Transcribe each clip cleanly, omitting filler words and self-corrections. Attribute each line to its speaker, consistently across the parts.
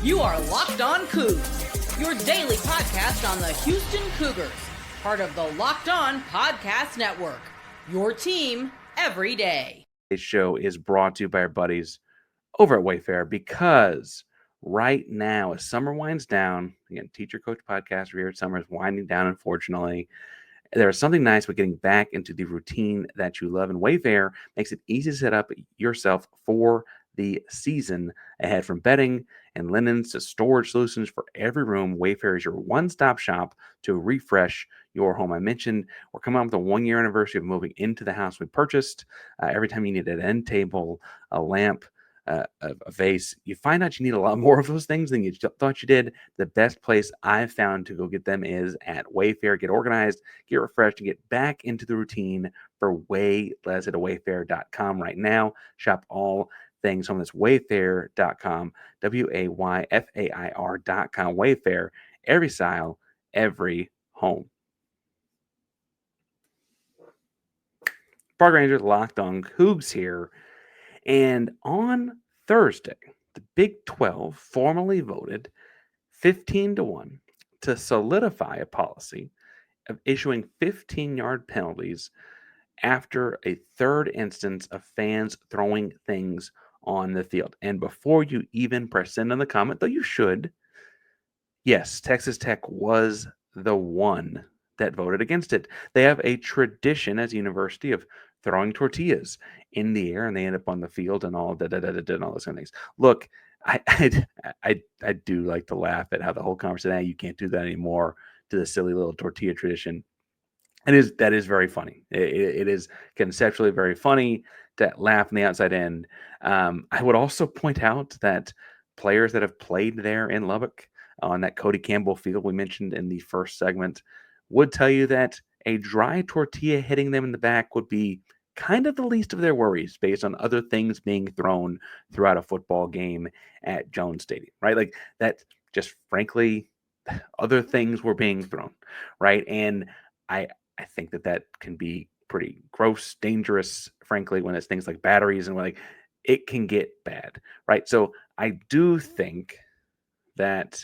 Speaker 1: You are Locked On Cougs, your daily podcast on the Houston Cougars, part of the Locked On Podcast Network, your team every day.
Speaker 2: This show is brought to you by our buddies over at Wayfair, because right now, as summer winds down, again, Teacher Coach Podcast here, summer is winding down, unfortunately. There's something nice with getting back into the routine that you love, and Wayfair makes it easy to set up yourself for the season ahead. From bedding and linens to storage solutions for every room, Wayfair is your one-stop shop to refresh your home. I mentioned we're coming up with a 1-year anniversary of moving into the house we purchased. Every time you need an end table, a lamp, a vase, you find out you need a lot more of those things than you thought you did. The best place I've found to go get them is at Wayfair. Get organized, get refreshed, and get back into the routine for way less at wayfair.com right now. Shop all things home. That's wayfair.com, Wayfair.com. Wayfair, every style, every home. Park Rangers Locked On Cougs here. And on Thursday, the Big 12 formally voted 15-1 to solidify a policy of issuing 15-yard penalties after a third instance of fans throwing things on the field. And before you even press send on the comment, though you should, yes, Texas Tech was the one that voted against it. They have a tradition as a university of throwing tortillas in the air, and they end up on the field and all and all those kind of things. Look, I do like to laugh at how the whole conversation, you can't do that anymore, to the silly little tortilla tradition. That is very funny. It is conceptually very funny to laugh on the outside end. I would also point out that players that have played there in Lubbock on that Cody Campbell field we mentioned in the first segment would tell you that a dry tortilla hitting them in the back would be kind of the least of their worries based on other things being thrown throughout a football game at Jones Stadium, right? Like that, just frankly, other things were being thrown, right? And I think that can be pretty gross, dangerous, frankly, when it's things like batteries and like it can get bad, right? So I do think that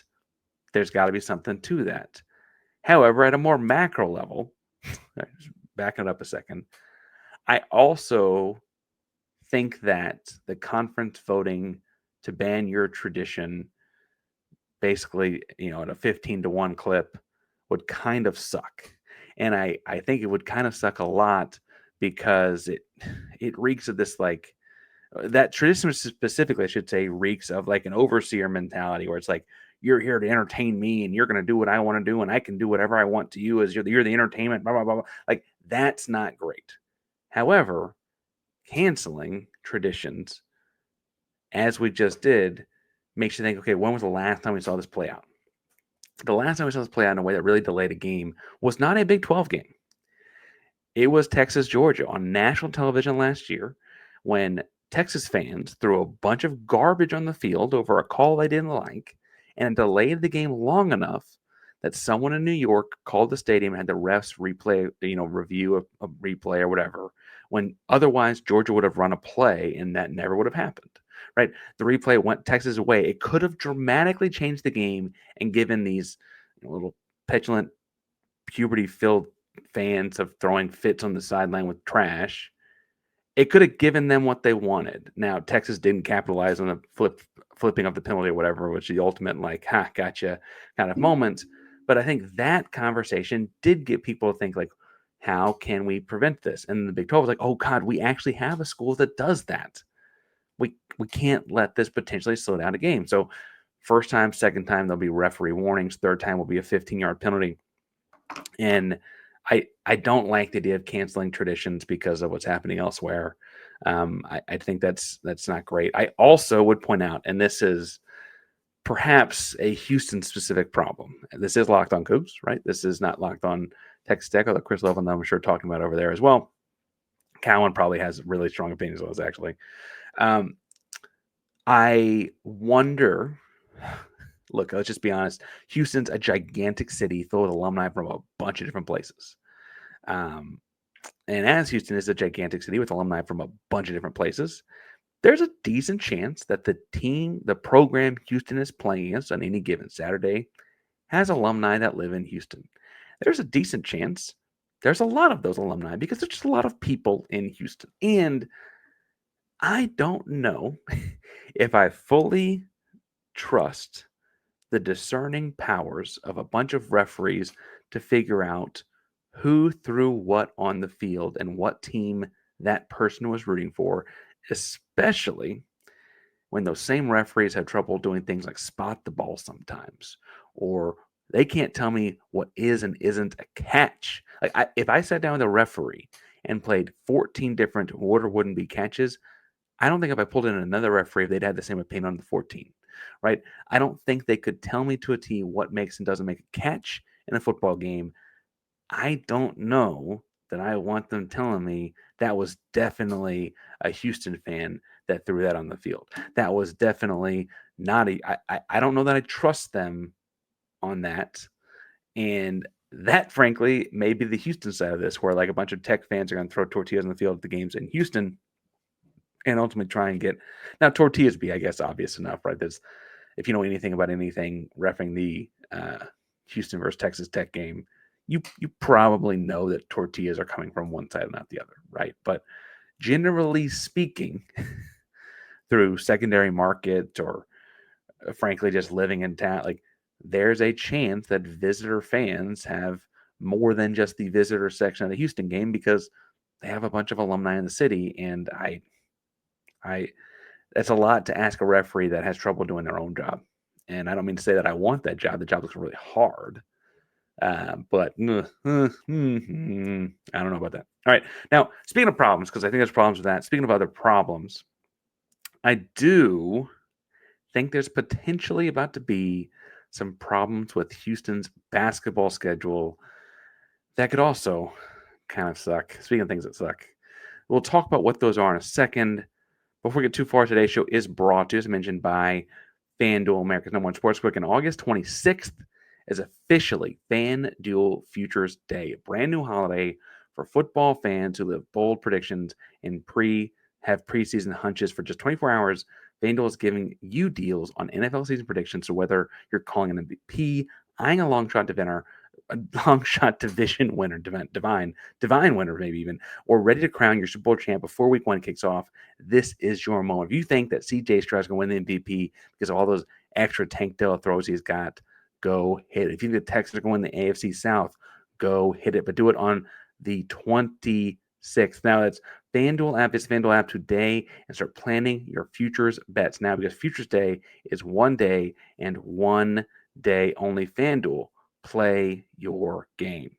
Speaker 2: there's got to be something to that. However, at a more macro level, backing it up a second, I also think that the conference voting to ban your tradition basically, at a 15-1 clip would kind of suck. And I think it would kind of suck a lot because it reeks of this, like, that tradition specifically, I should say, reeks of like an overseer mentality where it's like, you're here to entertain me and you're going to do what I want to do and I can do whatever I want to you as you're the entertainment, blah, blah, blah, blah. Like, that's not great. However, canceling traditions, as we just did, makes you think, okay, when was the last time we saw this play out? The last time we saw this play out in a way that really delayed a game was not a Big 12 game. It was Texas-Georgia on national television last year when Texas fans threw a bunch of garbage on the field over a call they didn't like and delayed the game long enough that someone in New York called the stadium and had the refs replay, review a replay or whatever, when otherwise Georgia would have run a play and that never would have happened, right? The replay went Texas away. It could have dramatically changed the game and given these little petulant, puberty-filled fans of throwing fits on the sideline with trash. It could have given them what they wanted. Now, Texas didn't capitalize on the flipping of the penalty or whatever, which is the ultimate, like, ha, gotcha kind of moment. But I think that conversation did get people to think, like, how can we prevent this? And the Big 12 was like, oh, God, we actually have a school that does that. We can't let this potentially slow down a game. So first time, second time, there'll be referee warnings. Third time will be a 15-yard penalty. And I don't like the idea of canceling traditions because of what's happening elsewhere. I think that's not great. I also would point out, and this is perhaps a Houston-specific problem. This is Locked On Cougs, right? This is not Locked On Texas Tech, although Chris Love and I'm sure talking about over there as well. Cowan probably has really strong opinions on this, actually. I wonder... Look, let's just be honest. Houston's a gigantic city filled with alumni from a bunch of different places. And as Houston is a gigantic city with alumni from a bunch of different places, there's a decent chance that the program Houston is playing against on any given Saturday has alumni that live in Houston. There's a decent chance there's a lot of those alumni because there's just a lot of people in Houston. And I don't know if I fully trust the discerning powers of a bunch of referees to figure out who threw what on the field and what team that person was rooting for, especially when those same referees have trouble doing things like spot the ball sometimes, or they can't tell me what is and isn't a catch. If I sat down with a referee and played 14 different would or wouldn't be catches, I don't think if I pulled in another referee, they'd have the same opinion on the 14, right? I don't think they could tell me to a T what makes and doesn't make a catch in a football game. I don't know that I want them telling me that was definitely a Houston fan that threw that on the field. That was definitely not I don't know that I trust them on that. And that, frankly, may be the Houston side of this, where like a bunch of Tech fans are going to throw tortillas on the field at the games in Houston and ultimately try and get now tortillas be, I guess, obvious enough, right? There's if you know anything about anything reffing the Houston versus Texas Tech game, you probably know that tortillas are coming from one side and not the other, right? But generally speaking, through secondary market or frankly just living in town, like there's a chance that visitor fans have more than just the visitor section of the Houston game because they have a bunch of alumni in the city, and I that's a lot to ask a referee that has trouble doing their own job. And I don't mean to say that I want that job. The job looks really hard. But I don't know about that. All right. Now, speaking of problems, because I think there's problems with that. Speaking of other problems, I do think there's potentially about to be some problems with Houston's basketball schedule that could also kind of suck. Speaking of things that suck, we'll talk about what those are in a second. Before we get too far, today's show is brought to you, as mentioned, by FanDuel, America's #1 sportsbook. And August 26th is officially FanDuel Futures Day, a brand new holiday for football fans who live bold predictions and have preseason hunches for just 24 hours. FanDuel is giving you deals on NFL season predictions. So whether you're calling an MVP, eyeing a long shot division winner, divine winner, maybe even, or ready to crown your Super Bowl champ before Week 1 kicks off, this is your moment. If you think that CJ Stroud's going to win the MVP because of all those extra Tank Dell throws he's got, go hit it. If you think the Texans are going to win the AFC South, go hit it. But do it on the 26th. Now it's FanDuel app. It's FanDuel app today and start planning your futures bets now, because Futures Day is one day and one day only. FanDuel. Play your game.